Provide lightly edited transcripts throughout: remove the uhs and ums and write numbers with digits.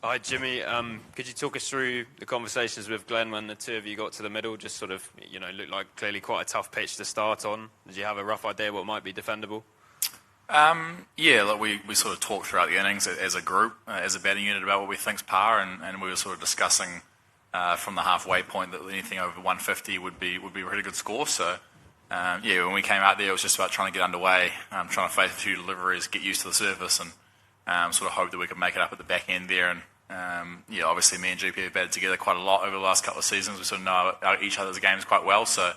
Hi, Jimmy. Could you talk us through the conversations with Glenn when the two of you got to the middle? Just sort of, looked like clearly quite a tough pitch to start on. Did you have a rough idea what might be defendable? Yeah, look, we sort of talked throughout the innings as a group, as a batting unit about what we think's par, and we were sort of discussing from the halfway point that anything over 150 would be a really good score. So, yeah, when we came out there, it was just about trying to get underway, trying to face a few deliveries, get used to the surface, and sort of hope that we could make it up at the back end there. And yeah, obviously me and GP have batted together quite a lot over the last couple of seasons. We sort of know each other's games quite well, so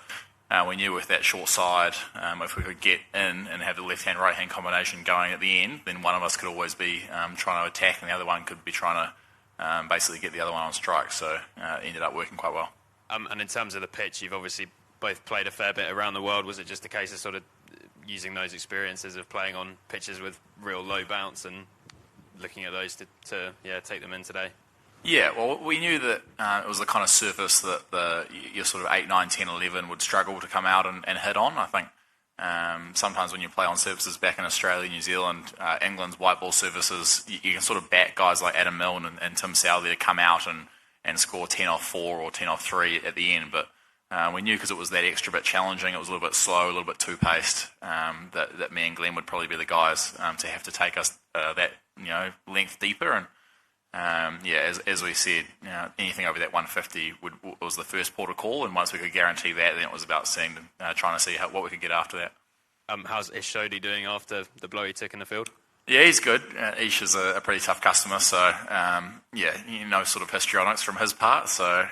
we knew with that short side, if we could get in and have the left-hand, right-hand combination going at the end, then one of us could always be trying to attack and the other one could be trying to basically get the other one on strike. So it ended up working quite well. And in terms of the pitch, you've obviously both played a fair bit around the world. Was it just a case of sort of using those experiences of playing on pitches with real low bounce and looking at those to take them in today? Yeah, well, we knew that it was the kind of surface that your sort of 8, 9, 10, 11 would struggle to come out and hit on. I think sometimes when you play on surfaces back in Australia, New Zealand, England's white ball surfaces, you can sort of back guys like Adam Milne and Tim Southey to come out and score 10 off 4 or 10 off 3 at the end. But we knew because it was that extra bit challenging, it was a little bit slow, a little bit two-paced, that me and Glenn would probably be the guys to have to take us that length deeper. And yeah, as we said, anything over that 150 was the first port of call, and once we could guarantee that, then it was about trying to see what we could get after that. How's Ish Sodhi doing after the blow he took in the field? Yeah, he's good. Ish is a pretty tough customer, so yeah, sort of histrionics from his part. So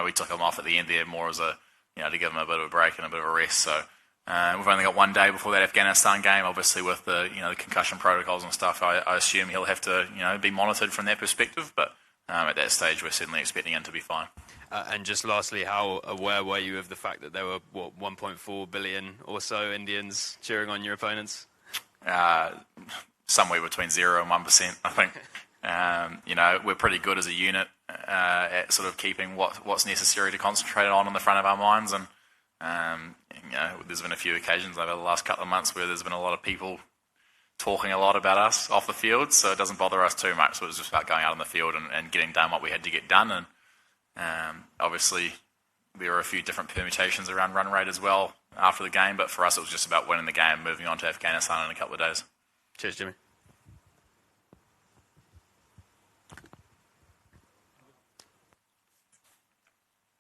we took him off at the end there more as to give him a bit of a break and a bit of a rest. So we've only got one day before that Afghanistan game. Obviously, with the the concussion protocols and stuff, I assume he'll have to be monitored from that perspective. But at that stage, we're certainly expecting him to be fine. And just lastly, how aware were you of the fact that there were 1.4 billion or so Indians cheering on your opponents? Somewhere between 0 and 1%, I think. We're pretty good as a unit at sort of keeping what's necessary to concentrate on in the front of our minds. And there's been a few occasions over the last couple of months where there's been a lot of people talking a lot about us off the field, so it doesn't bother us too much. So it was just about going out on the field and getting done what we had to get done. And obviously there were a few different permutations around run rate as well after the game, but for us it was just about winning the game and moving on to Afghanistan in a couple of days. Cheers, Jimmy.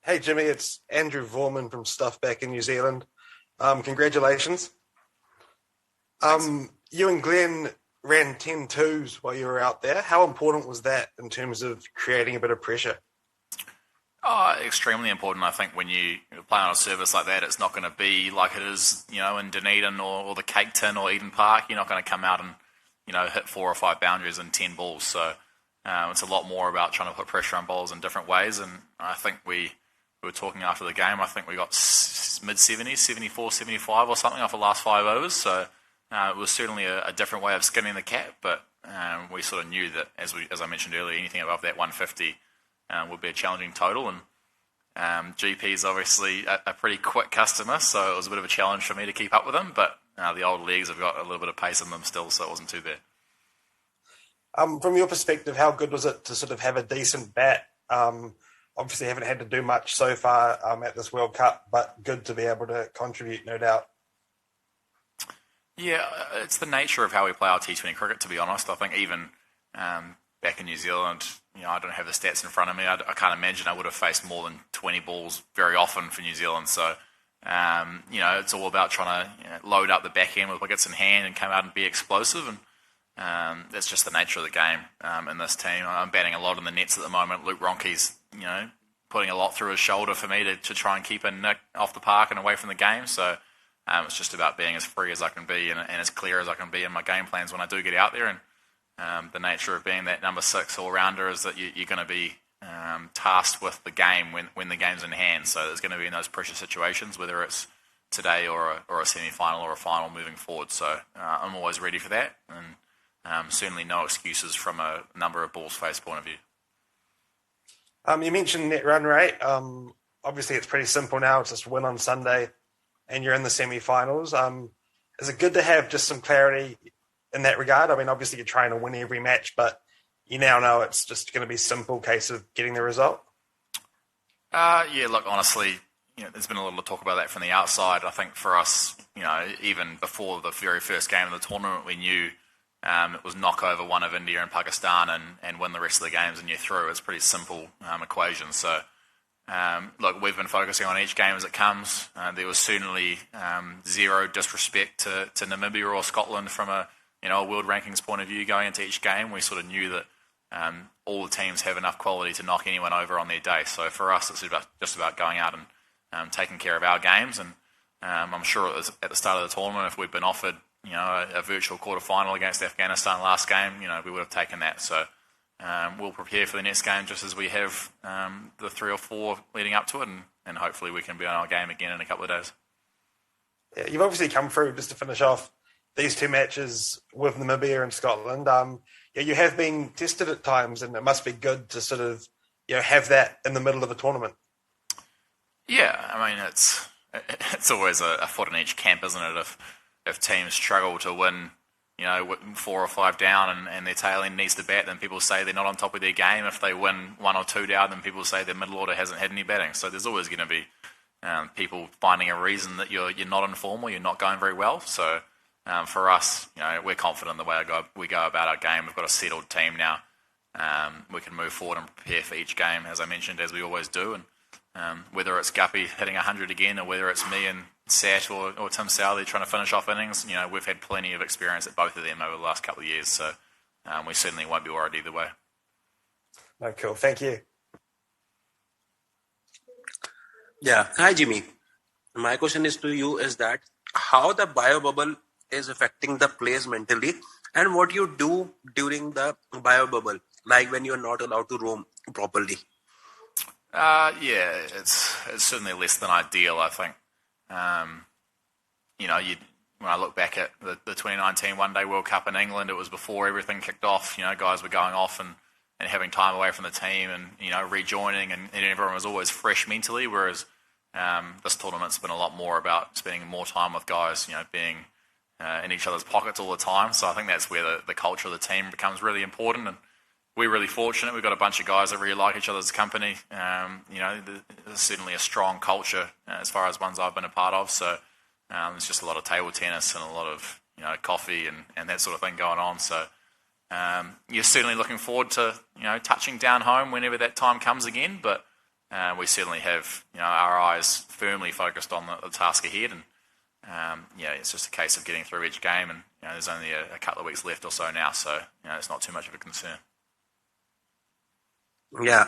Hey Jimmy, it's Andrew Vorman from Stuff back in New Zealand. Congratulations. You and Glenn ran 10-2s while you were out there. How important was that in terms of creating a bit of pressure? Extremely important. I think when you play on a surface like that, it's not going to be like it is, in Dunedin or the Cake Tin or Eden Park. You're not going to come out and, hit 4 or 5 boundaries in 10 balls. So it's a lot more about trying to put pressure on bowlers in different ways. And I think we were talking after the game. I think we got mid-70s, 74, 75 or something off the last 5 overs. So it was certainly a different way of skinning the cat. But we sort of knew that, as I mentioned earlier, anything above that 150 would be a challenging total. And GP is obviously a pretty quick customer, so it was a bit of a challenge for me to keep up with him. But the old legs have got a little bit of pace in them still, so it wasn't too bad. From your perspective, how good was it to sort of have a decent bat? Obviously haven't had to do much so far at this World Cup, but good to be able to contribute, no doubt. Yeah, it's the nature of how we play our T20 cricket, to be honest. I think even back in New Zealand, I don't have the stats in front of me. I can't imagine I would have faced more than 20 balls very often for New Zealand. So, it's all about trying to load up the back end with wickets in hand and come out and be explosive. And that's just the nature of the game in this team. I'm batting a lot in the nets at the moment. Luke Ronke's, putting a lot through his shoulder for me to try and keep a nick off the park and away from the game. So it's just about being as free as I can be and as clear as I can be in my game plans when I do get out there. And the nature of being that number 6 all-rounder is that you're going to be tasked with the game when the game's in hand. So there's going to be in those pressure situations, whether it's today or a semi-final or a final moving forward. So I'm always ready for that. And certainly no excuses from a number of balls faced point of view. You mentioned net run rate. Obviously, it's pretty simple now. It's just win on Sunday, and you're in the semi-finals. Is it good to have just some clarity in that regard? I mean, obviously, you're trying to win every match, but you now know it's just going to be a simple case of getting the result? Yeah, look, honestly, there's been a little talk about that from the outside. I think for us, even before the very first game of the tournament, we knew it was knock over one of India and Pakistan and win the rest of the games and you're through. It's a pretty simple equation. So, look, we've been focusing on each game as it comes. There was certainly zero disrespect to Namibia or Scotland from a world rankings point of view going into each game. We sort of knew that all the teams have enough quality to knock anyone over on their day. So for us, it's just about going out and taking care of our games. And I'm sure it was at the start of the tournament, if we'd been offered a virtual quarter-final against Afghanistan last game, we would have taken that. So we'll prepare for the next game just as we have the 3 or 4 leading up to it, and hopefully we can be on our game again in a couple of days. Yeah, you've obviously come through, just to finish off, these 2 matches with Namibia and Scotland. You have been tested at times, and it must be good to sort of have that in the middle of the tournament. Yeah, I mean, it's always a foot in each camp, isn't it? If teams struggle to win, 4 or 5 down and their tail end needs to bat, then people say they're not on top of their game. If they win 1 or 2 down, then people say their middle order hasn't had any batting. So there's always going to be people finding a reason that you're not in form or you're not going very well. So for us, we're confident in the way we go about our game. We've got a settled team now. We can move forward and prepare for each game, as I mentioned, as we always do. And whether it's Guppy hitting 100 again, or whether it's me and Sat or Tim Southey trying to finish off innings, we've had plenty of experience at both of them over the last couple of years. So we certainly won't be worried either way. No, cool. Thank you. Yeah. Hi, Jimmy. My question is to you is that how the bio bubble is affecting the players mentally, and what you do during the bio bubble, like when you're not allowed to roam properly. Yeah, it's certainly less than ideal, I think. When I look back at the 2019 One Day World Cup in England, it was before everything kicked off. Guys were going off and having time away from the team and rejoining, and everyone was always fresh mentally, whereas this tournament's been a lot more about spending more time with guys, being in each other's pockets all the time. So I think that's where the culture of the team becomes really important. And we're really fortunate. We've got a bunch of guys that really like each other's company. There's certainly a strong culture as far as ones I've been a part of. So there's just a lot of table tennis and a lot of coffee and that sort of thing going on. So you're certainly looking forward to touching down home whenever that time comes again. But we certainly have our eyes firmly focused on the task ahead. And it's just a case of getting through each game. And there's only a couple of weeks left or so now. So it's not too much of a concern. Yeah,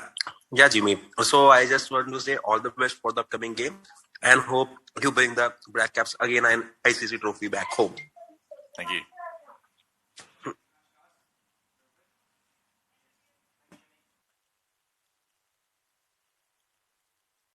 Jimmy. So I just want to say all the best for the upcoming game and hope you bring the Black Caps again and ICC trophy back home. Thank you.